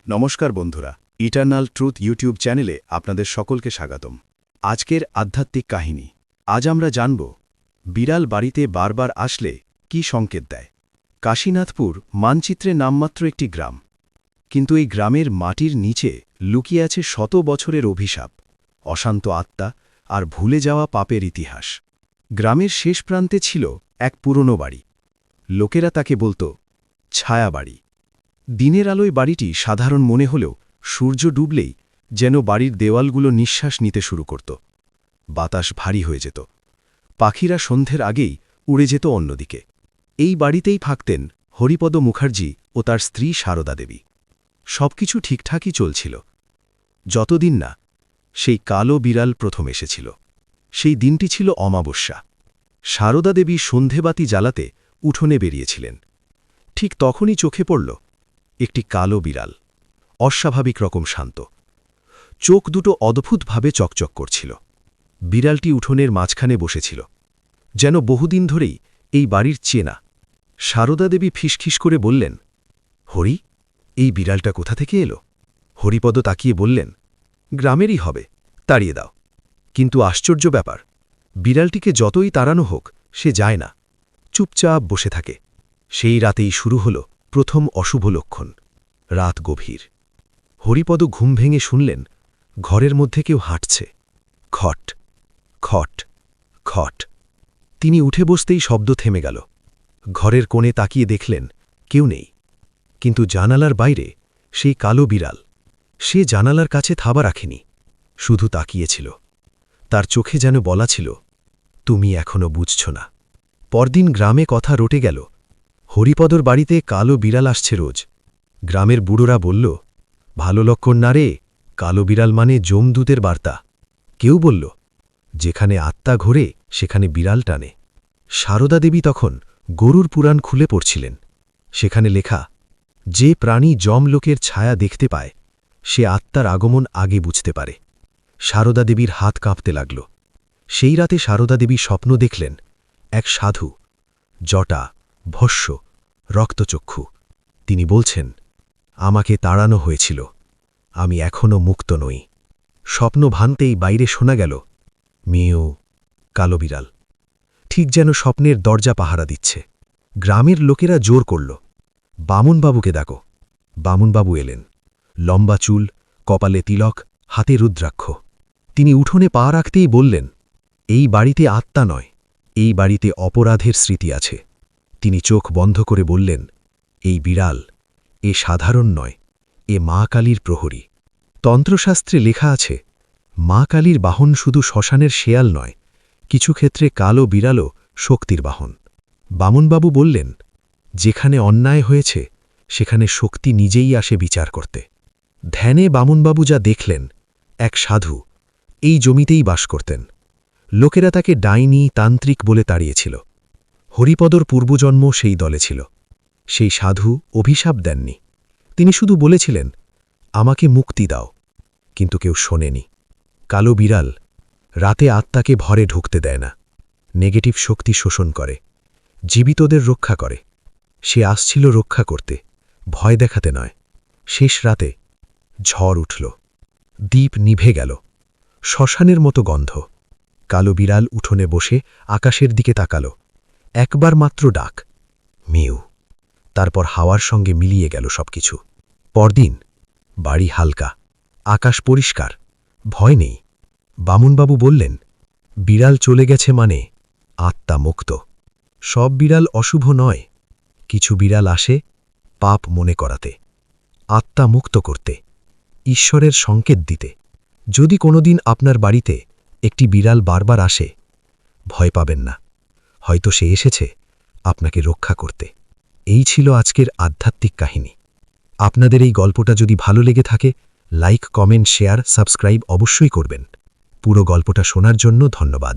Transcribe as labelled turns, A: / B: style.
A: নমস্কার বন্ধুরা, eternal truth YouTube চ্যানেলে আপনাদের সকলকে স্বাগতম। আজকের আধ্যাত্মিক কাহিনী। আজ আমরা জানব বিড়াল বাড়িতে বারবার আসলে কি সংকেত দেয়। কাশীনাথপুর মানচিত্রে নামমাত্র একটি গ্রাম, কিন্তু এই গ্রামের মাটির নিচে লুকিয়ে আছে শত বছরের অভিশাপ, অশান্ত আত্মা আর ভুলে যাওয়া পাপের ইতিহাস। গ্রামের শেষ প্রান্তে ছিল এক পুরনো বাড়ি। লোকেরা তাকে বলতো ছায়া বাড়ি। দিনের আলোয় বাড়িটি সাধারণ মনে হলেও সূর্য ডুবলেই যেন বাড়ির দেওয়ালগুলো নিঃশ্বাস নিতে শুরু করত। বাতাস ভারী হয়ে যেত, পাখিরা সন্ধ্যের আগেই উড়ে যেত অন্যদিকে। এই বাড়িতেই থাকতেন হরিপদ মুখার্জি ও তার স্ত্রী সারদা দেবী। সবকিছু ঠিকঠাকই চলছিল, যতদিন না সেই কালো বিড়াল প্রথম এসেছিল। সেই দিনটি ছিল অমাবস্যা। সারদা দেবী সন্ধেবাতি জ্বালাতে উঠোনে বেরিয়েছিলেন। ঠিক তখনই চোখে পড়ল একটি কালো বিড়াল, অস্বাভাবিক রকম শান্ত। চোখ দুটো অদ্ভুতভাবে চকচক করছিল। বিড়ালটি উঠোনের মাঝখানে বসেছিল, যেন বহুদিন ধরেই এই বাড়ির চেনা। সারদা দেবী ফিসখিস করে বললেন, হরি, এই বিড়ালটা কোথা থেকে এলো? হরিপদ তাকিয়ে বললেন, গ্রামেরই হবে, তাড়িয়ে দাও। কিন্তু আশ্চর্য ব্যাপার, বিড়ালটিকে যতই তাড়ানো হোক সে যায় না, চুপচাপ বসে থাকে। সেই রাতেই শুরু হল প্রথম অশুভ লক্ষণ। রাত গভীর। হরিপদ ঘুম ভেঙে শুনলেন ঘরের মধ্যে কেউ হাঁটছে। খট খট খট। তিনি উঠে বসতেই শব্দ থেমে গেল। ঘরের কোণে তাকিয়ে দেখলেন কেউ নেই, কিন্তু জানালার বাইরে সেই কালো বিড়াল। সে জানালার কাছে থাবা রাখেনি, শুধু তাকিয়েছিল। তার চোখে যেন বলা ছিল, তুমি এখনো বুঝছ না। পরদিন গ্রামে কথা রটে গেল, হরিপদর বাড়িতে কালো বিড়াল আসছে রোজ। গ্রামের বুড়োরা বলল, ভালো লক্ষণ না রে, কালো বিড়াল মানে যমদূতের বার্তা। কেউ বলল, যেখানে আত্মা ঘোরে সেখানে বিড়াল টানে। সারদা দেবী তখন গরুর পুরাণ খুলে পড়ছিলেন। সেখানে লেখা, যে প্রাণী যমলোকের ছায়া দেখতে পায় সে আত্মার আগমন আগে বুঝতে পারে। সারদা দেবীর হাত কাঁপতে লাগল। সেই রাতে সারদা দেবী স্বপ্ন দেখলেন এক সাধু, জটা, ভস্য, রক্তচক্ষু। তিনি বলছেন, আমাকে তাড়ানো হয়েছিল, আমি এখনও মুক্ত নই। স্বপ্ন ভাঙতেই বাইরে শোনা গেল, মিউ, কালো বিড়াল, ঠিক যেন স্বপ্নের দরজা পাহারা দিচ্ছে। গ্রামের লোকেরা জোর করল, বামুনবাবুকে ডাকো। বামুনবাবু এলেন। লম্বা চুল, কপালে তিলক, হাতে রুদ্রাক্ষ। তিনি উঠোনে পা রাখতেই বললেন, এই বাড়িতে আত্মা নয়, এই বাড়িতে অপরাধের স্মৃতি আছে। তিনি চোখ বন্ধ করে বললেন, এই বিড়াল এ সাধারণ নয়, এ মা কালীর প্রহরী। তন্ত্রশাস্ত্রে লেখা আছে, মা কালীর বাহন শুধু শ্মশানের শেয়াল নয়, কিছু ক্ষেত্রে কালো বিড়ালও শক্তির বাহন। বামুনবাবু বললেন, যেখানে অন্যায় হয়েছে সেখানে শক্তি নিজেই আসে বিচার করতে। ধ্যানে বামুনবাবু যা দেখলেন, এক সাধু এই জমিতেই বাস করতেন। লোকেরা তাকে ডাইনি, তান্ত্রিক বলে তাড়িয়েছিল। হরিপদর পূর্বজন্ম সেই দলে ছিল। সেই সাধু অভিশাপ দেননি, তিনি শুধু বলেছিলেন, আমাকে মুক্তি দাও। কিন্তু কেউ শোনেনি। কালো বিড়াল রাতে আত্মাকে ভরে ঢুকতে দেয় না, নেগেটিভ শক্তি শোষণ করে, জীবিতদের রক্ষা করে। সে আসছিল রক্ষা করতে, ভয় দেখাতে নয়। শেষ রাতে ঝড় উঠল, দ্বীপ নিভে গেল, শ্মশানের মতো গন্ধ। কালো বিড়াল উঠোনে বসে আকাশের দিকে তাকাল। একবার মাত্র ডাক, মিউ। তারপর হাওয়ার সঙ্গে মিলিয়ে গেল সবকিছু। পরদিন বাড়ি হালকা, আকাশ পরিষ্কার, ভয় নেই। বামুনবাবু বললেন, বিড়াল চলে গেছে মানে আত্মা মুক্ত। সব বিড়াল অশুভ নয়, কিছু বিড়াল আসে পাপ মনে করাতে, আত্মা মুক্ত করতে, ঈশ্বরের সংকেত দিতে। যদি কোনোদিন আপনার বাড়িতে একটি বিড়াল বারবার আসে, ভয় পাবেন না, হয়তো সে এসেছে আপনাকে রক্ষা করতে। এই ছিল আজকের আধ্যাত্মিক কাহিনী। আপনাদের এই গল্পটা যদি ভালো লেগে থাকে, লাইক, কমেন্ট, শেয়ার, সাবস্ক্রাইব অবশ্যই করবেন। পুরো গল্পটা শোনার জন্য ধন্যবাদ।